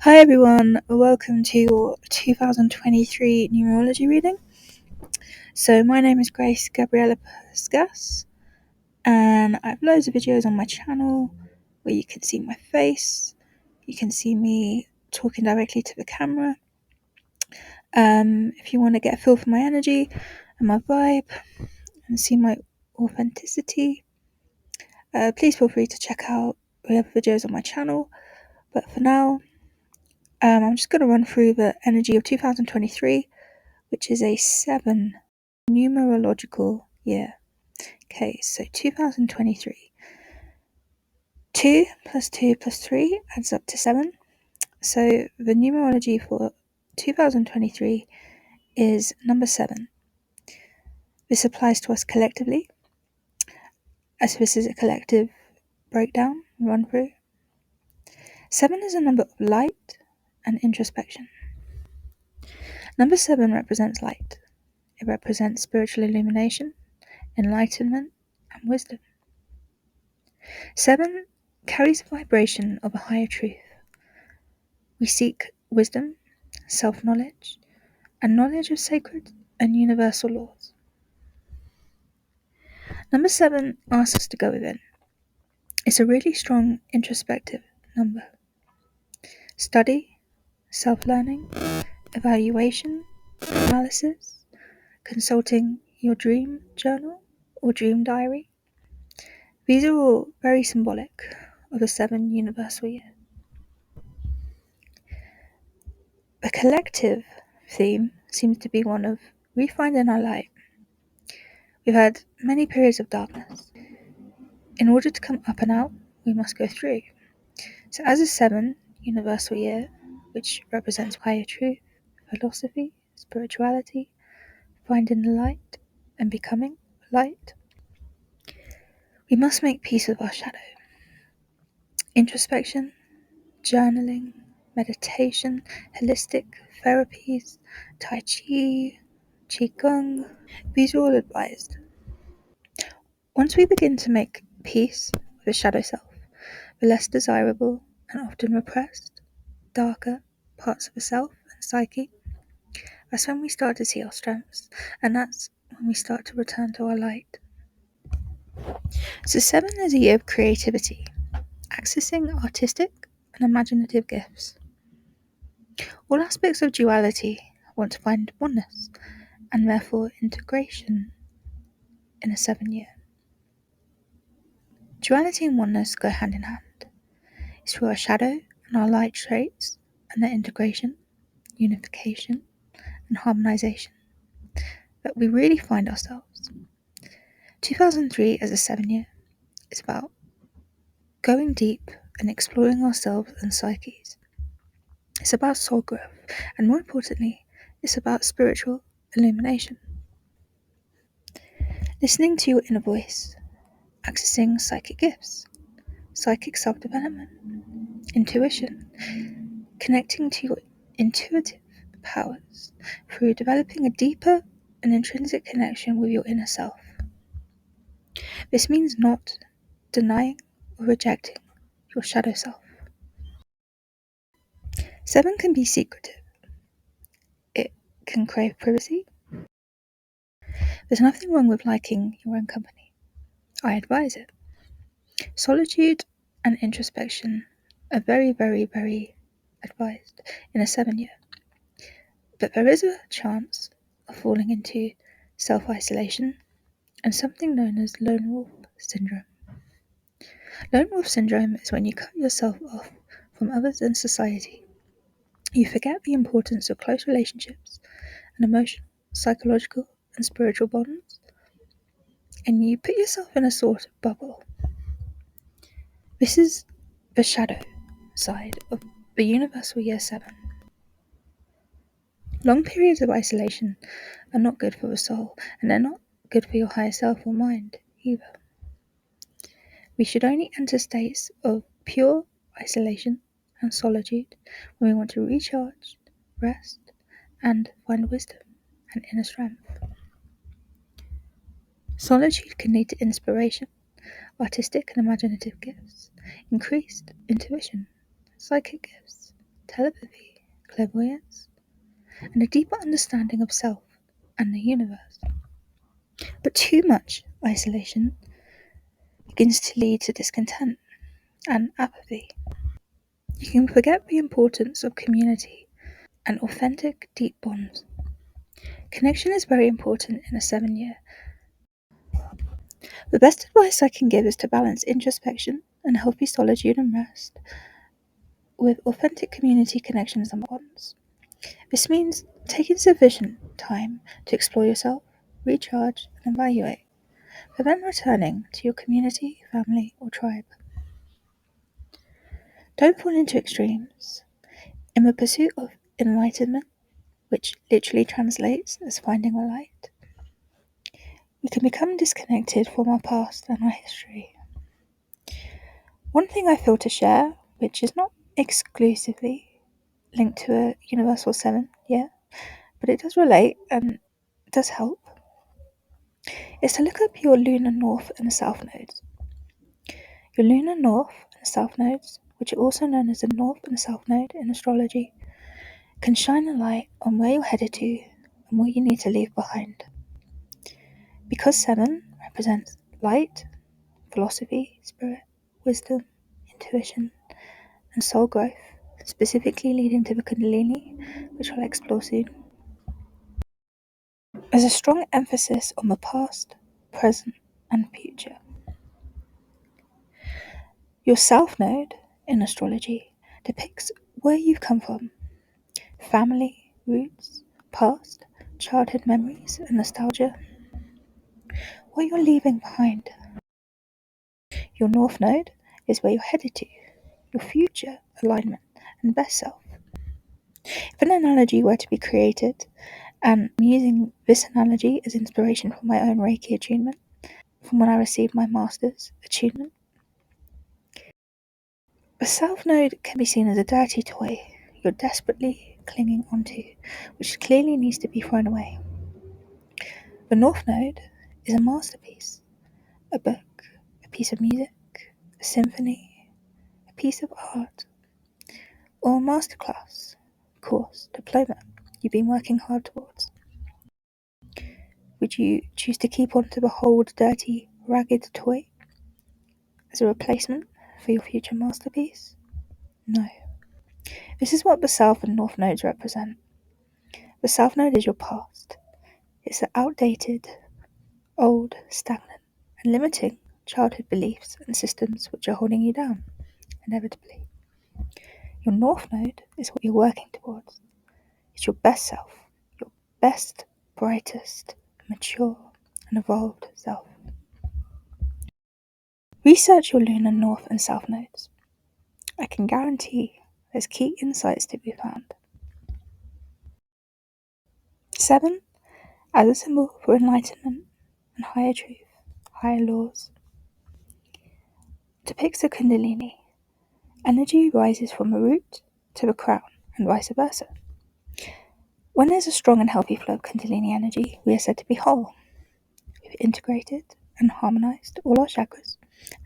Hi everyone, welcome to your 2023 Numerology reading. So my name is Grace Gabriella Pascas, and I have loads of videos on my channel where you can see my face, you can see me talking directly to the camera. If you want to get a feel for my energy and my vibe and see my authenticity, please feel free to check out the other videos on my channel. But for now, I'm just going to run through the energy of 2023, which is a 7 numerological year. Okay, so 2023. 2 plus 2 plus 3 adds up to 7. So the numerology for 2023 is number 7. This applies to us collectively, as this is a collective breakdown, run through. 7 is a number of light and introspection. Number 7 represents light. It represents spiritual illumination, enlightenment, and wisdom. 7 carries the vibration of a higher truth. We seek wisdom, self-knowledge, and knowledge of sacred and universal laws. Number 7 asks us to go within. It's a really strong introspective number. Study, self-learning, evaluation, analysis, consulting your dream journal or dream diary. These are all very symbolic of the 7 universal year. The collective theme seems to be one of refinding our light. We've had many periods of darkness. In order to come up and out, we must go through. So as a 7 universal year, which represents higher truth, philosophy, spirituality, finding the light and becoming light, we must make peace with our shadow. Introspection, journaling, meditation, holistic therapies, Tai Chi, Qigong, these are all advised. Once we begin to make peace with the shadow self, the less desirable and often repressed, darker parts of the self and psyche, that's when we start to see our strengths, and that's when we start to return to our light. So 7 is a year of creativity, accessing artistic and imaginative gifts. All aspects of duality want to find oneness, and therefore integration in a 7 year. Duality and oneness go hand in hand. It's through our shadow and our light traits and their integration, unification, and harmonization that we really find ourselves. 2003 as a 7 year is about going deep and exploring ourselves and psyches. It's about soul growth, and more importantly, it's about spiritual illumination. Listening to your inner voice, accessing psychic gifts, psychic self-development, intuition, connecting to your intuitive powers through developing a deeper and intrinsic connection with your inner self. This means not denying or rejecting your shadow self. 7 can be secretive. It can crave privacy. There's nothing wrong with liking your own company. I advise it. Solitude and introspection are very, very, very advised in a 7 year. But there is a chance of falling into self-isolation and something known as lone wolf syndrome. Lone wolf syndrome is when you cut yourself off from others in society. You forget the importance of close relationships and emotional, psychological, and spiritual bonds, and you put yourself in a sort of bubble. This is the shadow side of the universal year 7. Long periods of isolation are not good for the soul, and they're not good for your higher self or mind either. We should only enter states of pure isolation and solitude when we want to recharge, rest, and find wisdom and inner strength. Solitude can lead to inspiration, artistic and imaginative gifts, increased intuition, psychic gifts, telepathy, clairvoyance, and a deeper understanding of self and the universe. But too much isolation begins to lead to discontent and apathy. You can forget the importance of community and authentic, deep bonds. Connection is very important in a 7-year. The best advice I can give is to balance introspection and healthy solitude and rest with authentic community connections and bonds. This means taking sufficient time to explore yourself, recharge, and evaluate, but then returning to your community, family, or tribe. Don't fall into extremes. In the pursuit of enlightenment, which literally translates as finding the light, we can become disconnected from our past and our history. One thing I feel to share, which is not exclusively linked to a universal 7 year, but it does relate and does help, is to look up your lunar north and south nodes. Your lunar north and south nodes, which are also known as the north and south node in astrology, can shine a light on where you're headed to and what you need to leave behind. Because 7 represents light, philosophy, spirit, wisdom, intuition, and soul growth, specifically leading to the Kundalini, which I'll explore soon. There's a strong emphasis on the past, present, and future. Your South Node in astrology depicts where you've come from, family, roots, past, childhood memories, and nostalgia, what you're leaving behind. Your North Node is where you're headed to, your future, alignment, and best self. If an analogy were to be created, and I'm using this analogy as inspiration for my own Reiki attunement, from when I received my master's attunement, a South Node can be seen as a dirty toy you're desperately clinging onto, which clearly needs to be thrown away. The North Node is a masterpiece, a book, a piece of music, a symphony, a piece of art, or a masterclass, course, diploma you've been working hard towards. Would you choose to keep on to the old, dirty, ragged toy as a replacement for your future masterpiece? No. This is what the South and North Nodes represent. The South Node is your past. It's the outdated, old, stagnant, and limiting childhood beliefs and systems which are holding you down, inevitably. Your North Node is what you're working towards. It's your best self, your best, brightest, mature, and evolved self. Research your lunar North and South Nodes. I can guarantee there's key insights to be found. 7, as a symbol for enlightenment and higher truth, higher laws, depicts the Kundalini. Energy rises from the root to the crown, and vice versa. When there's a strong and healthy flow of Kundalini energy, we are said to be whole. We've integrated and harmonized all our chakras,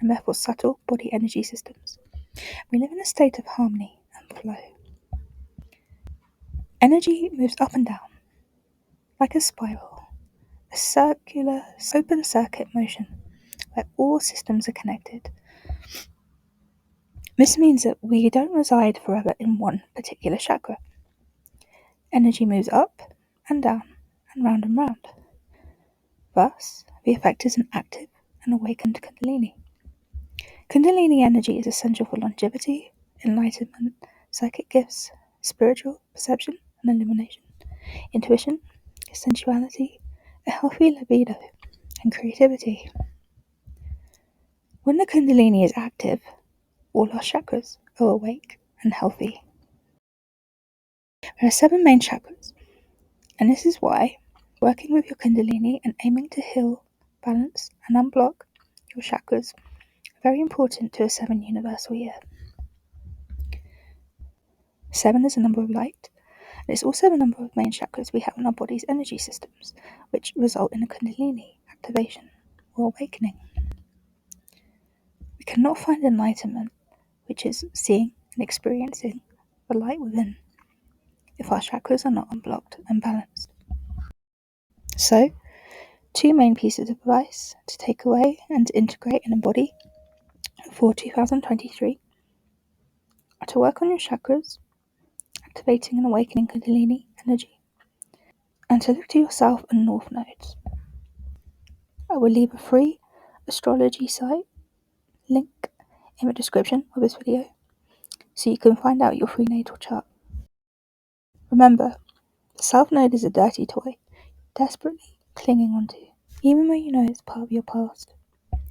and therefore subtle body energy systems. We live in a state of harmony and flow. Energy moves up and down, like a spiral, a circular, open circuit motion, where all systems are connected. This means that we don't reside forever in one particular chakra. Energy moves up and down and round and round. Thus, the effect is an active and awakened Kundalini. Kundalini energy is essential for longevity, enlightenment, psychic gifts, spiritual perception and illumination, intuition, sensuality, a healthy libido, and creativity. When the Kundalini is active, all our chakras are awake and healthy. There are 7 main chakras, and this is why working with your Kundalini and aiming to heal, balance, and unblock your chakras are very important to a 7 universal year. 7 is a number of light, and it's also the number of main chakras we have in our body's energy systems, which result in a Kundalini activation or awakening. We cannot find enlightenment, which is seeing and experiencing the light within, if our chakras are not unblocked and balanced. So, 2 main pieces of advice to take away and integrate and embody for 2023 are to work on your chakras, activating and awakening Kundalini energy, and to look to yourself and North nodes. I will leave a free astrology site link in the description of this video so you can find out your free natal chart. Remember, the South Node is a dirty toy, desperately clinging onto, even though you know it's part of your past.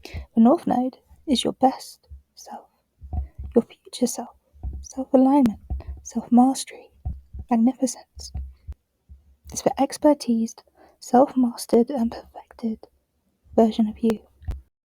The North Node is your best self, your future self, self-alignment, self-mastery, magnificence. It's the expertised, self-mastered and perfected version of you.